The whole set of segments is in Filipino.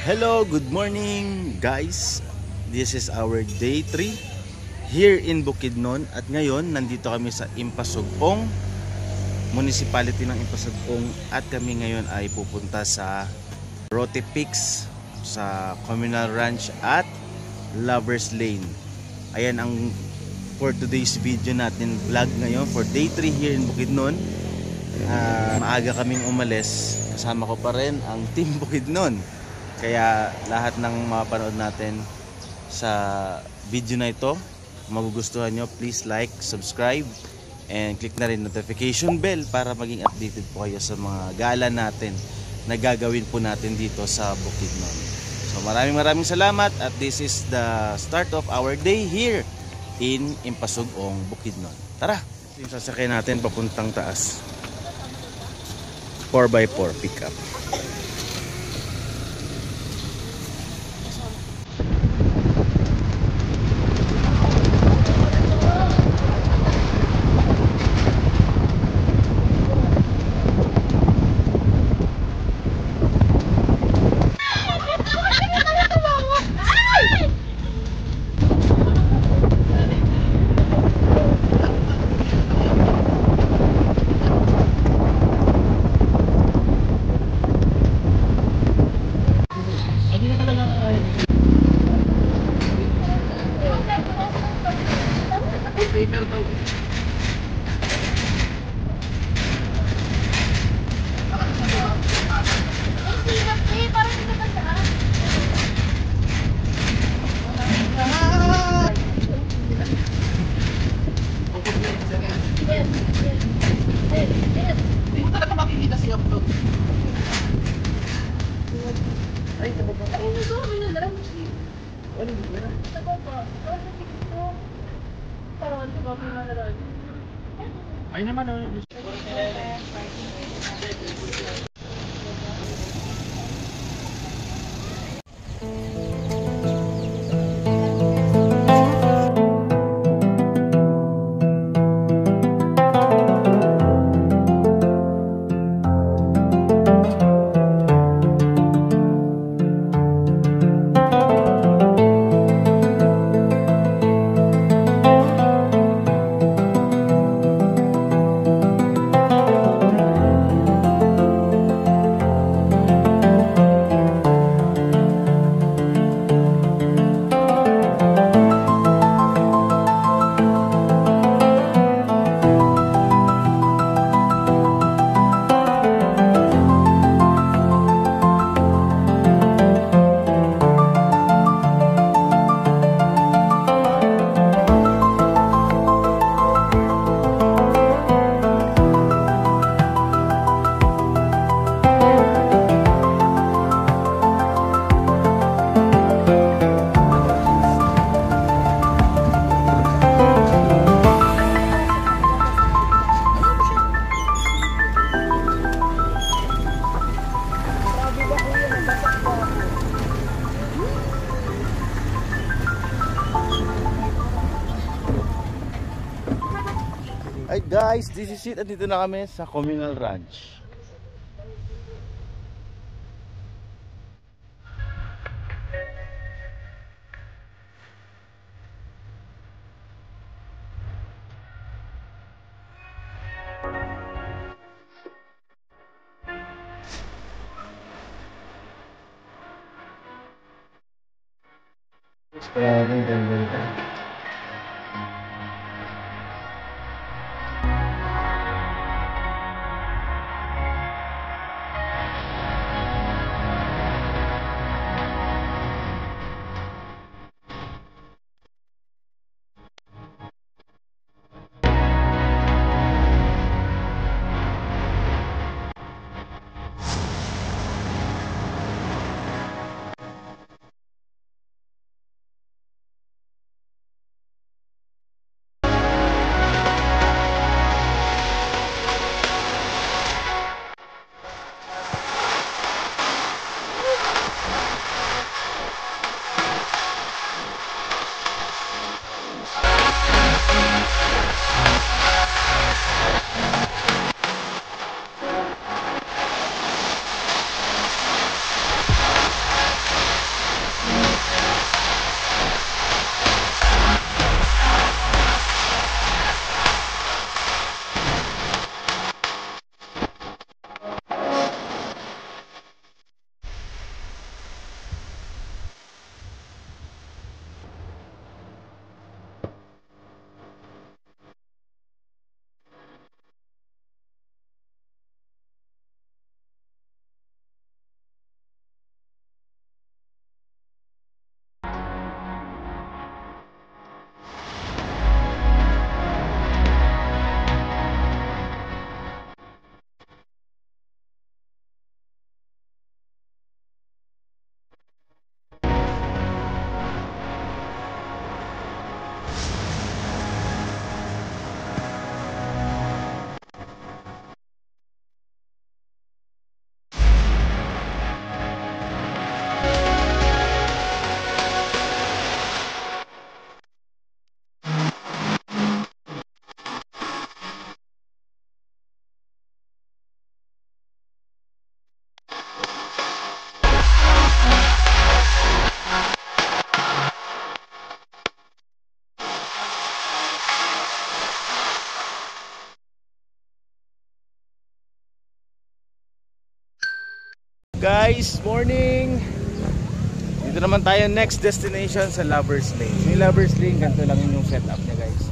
Hello, good morning guys. This is our day 3 here in Bukidnon. At ngayon, nandito kami sa Impasugong, municipality ng Impasugong. At kami ngayon ay pupunta sa Rote Peaks, sa Communal Ranch at Lovers Lane. Ayan ang for today's video natin, vlog ngayon for day 3 here in Bukidnon. Maaga kaming umalis. Kasama ko pa rin ang team Bukidnon. Kaya lahat ng mapanood natin sa video na ito, magugustuhan nyo, please like, subscribe, and click na rin notification bell para maging updated po kayo sa mga gala natin na gagawin po natin dito sa Bukidnon. So maraming salamat at this is the start of our day here in Impasugong, Bukidnon. Tara! Yung sasakyan natin papuntang taas. 4x4 pickup. Ay naman Hi guys, this is it. At dito na kami sa Communal Ranch. guys, morning. Dito naman tayo next destination sa Lovers Lane. Yung Lovers Lane, ganito lang yung setup niya guys.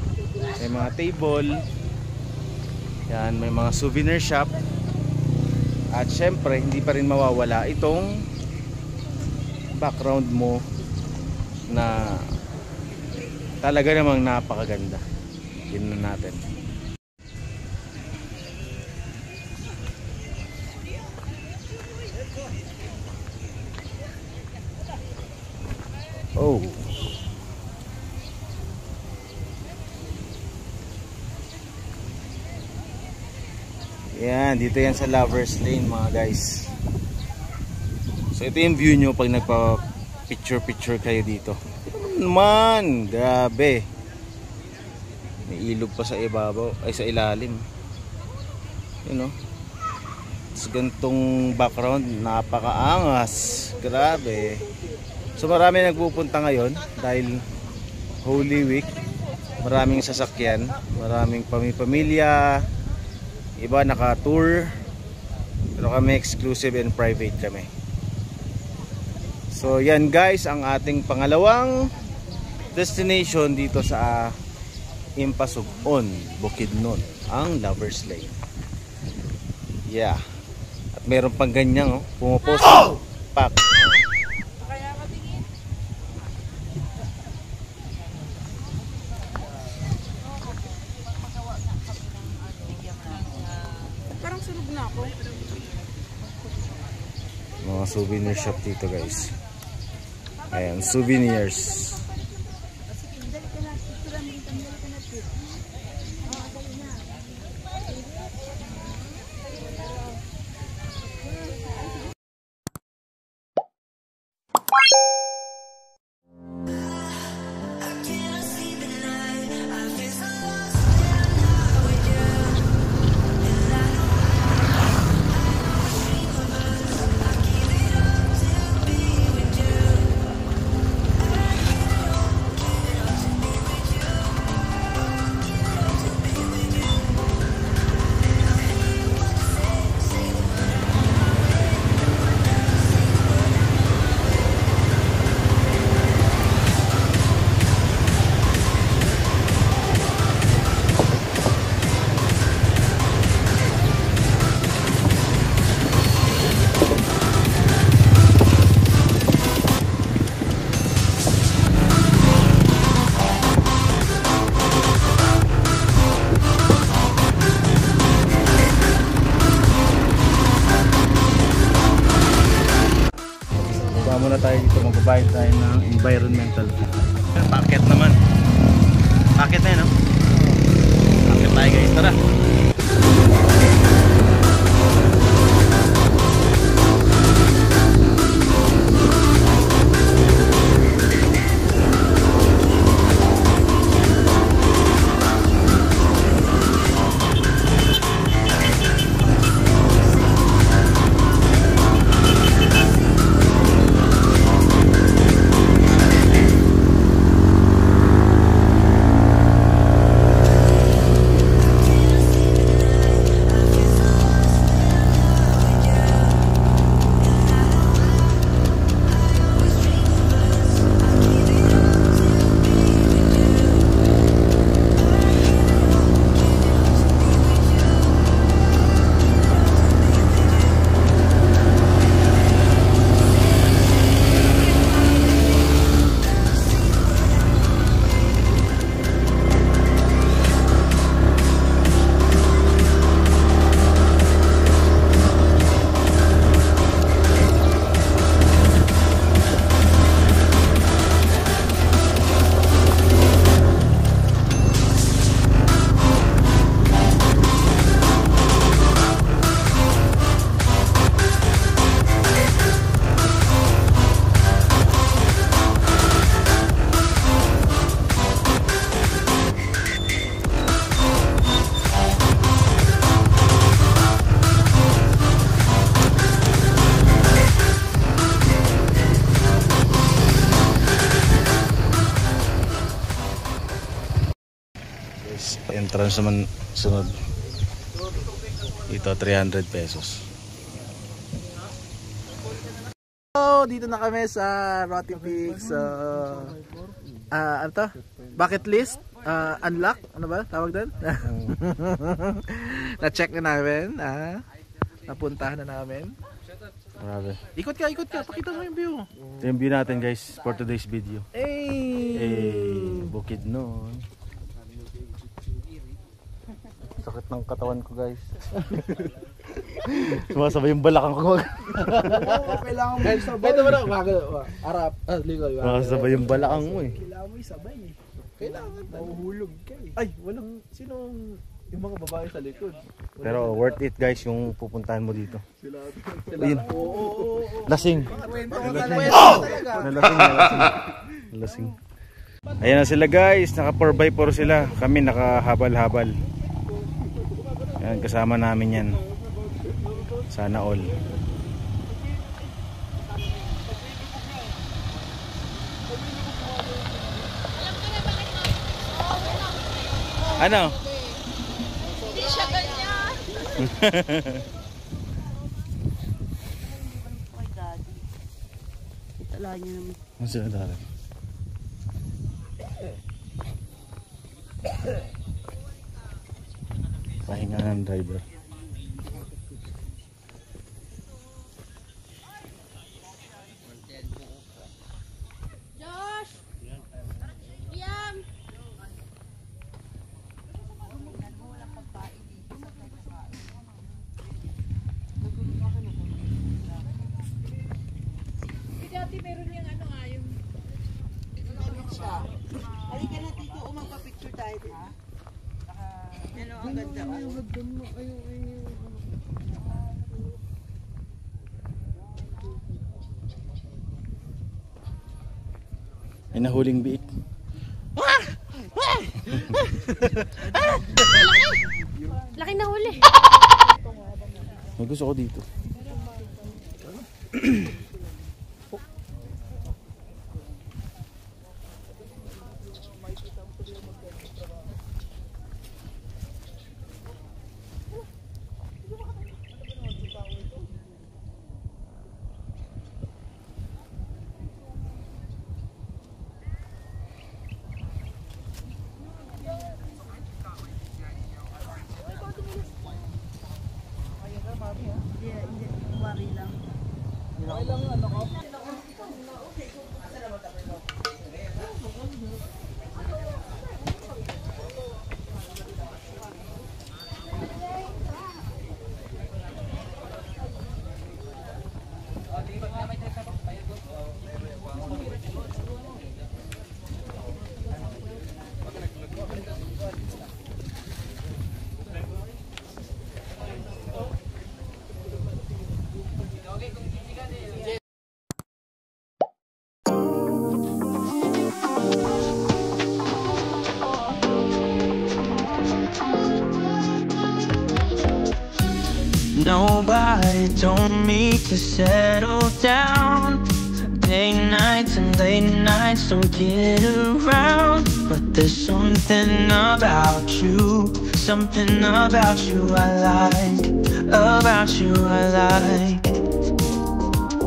May mga table. Yan, may mga souvenir shop. At syempre, hindi pa rin mawawala itong background mo na talaga namang napakaganda. Tingnan natin. Oh. Yan, dito yan sa Lovers Lane mga guys. So ito yung view nyo pag nagpa picture kayo dito. Man, grabe. May ilog pa sa ibabaw, ay sa ilalim. You know. Tapos gantong background, napakaangas. Grabe. So marami nagpupunta ngayon dahil Holy Week. Maraming sasakyan, maraming pamilya, iba naka-tour. Pero kami exclusive and private kami. So yan guys, ang ating pangalawang destination dito sa Impasugon, Bukidnon, ang Lovers Lane. Yeah. At meron pang ganyan, oh, pumupost pack. Parang sunog na ako. Mga souvenir shop dito guys. Ayan, souvenirs. Muna tayo dito, magbabayad tayo ng environmental fee. Packet naman. Packet na yun, no? Packet tayo guys, tara. Entrance naman sunod. Ito 300 pesos. So, dito na kami sa Roty Peaks. Ano to? Bucket list? Unlock? Ano ba? Tawag doon? Na-check na namin. Napuntahan na namin. Grabe. Ikot ka. Pakita mo yung view. Ito yung view natin guys for today's video. Hey! Bukidnon. Sakit ng katawan ko guys. Sumasabay yung balakang ko. Kailangan mo isabay. Ito ba na? Arap. Ligoy. Sumasabay yung balakang mo eh. Kailangan mo isabay eh. Kailangan. Mahuhulog ka eh. Ay, walang... Sinong... Yung mga babae sa likod. Pero worth it guys yung pupuntahan mo dito. Sila. Ayun. Oo. Lasing. Nalasing. Lasing. Ayan na sila guys. Naka 4x4 sila. Kami nakahabal-habal. Ayan, kasama namin yan. Sana all. Ano? Hindi siya ganyan. Ay, daddy. Itala niya naman. Ano sila darat? Pahinga ng driver. Josh! Liam! Dati meron yung ano nga yung siya. Halika na dito, magpa-picture tayo din. Ano, ang ganda. May nahuling biik. Laki na huli. May gusto ko dito. Nobody told me to settle down. Day nights and late nights don't get around. But there's something about you, something about you I like, about you I like.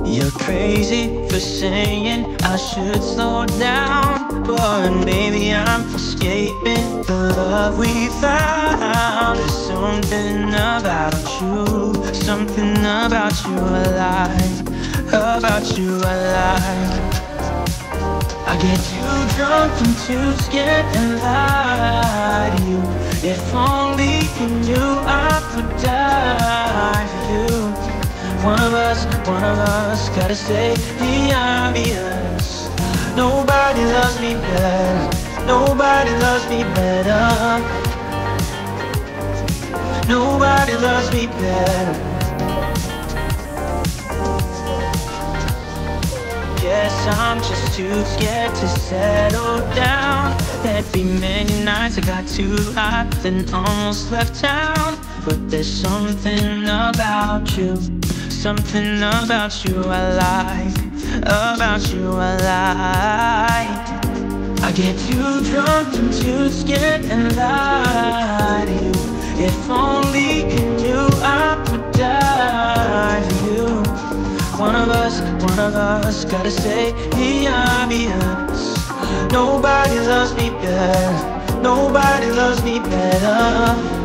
You're crazy for saying I should slow down, but maybe I'm escaping the love we found. There's something about you, something about you I like, about you I like. I get too drunk and too scared and lie to you. If only you knew I would die for you. One of us gotta say the obvious. Nobody loves me better, nobody loves me better, nobody loves me better. Guess I'm just too scared to settle down. There'd be many nights I got too hot and almost left town. But there's something about you, something about you I like, about you I like. I get too drunk and too scared and lie to you. If only you knew I would die for you. One of of us. Gotta say, yes. Nobody loves me better. Nobody loves me better.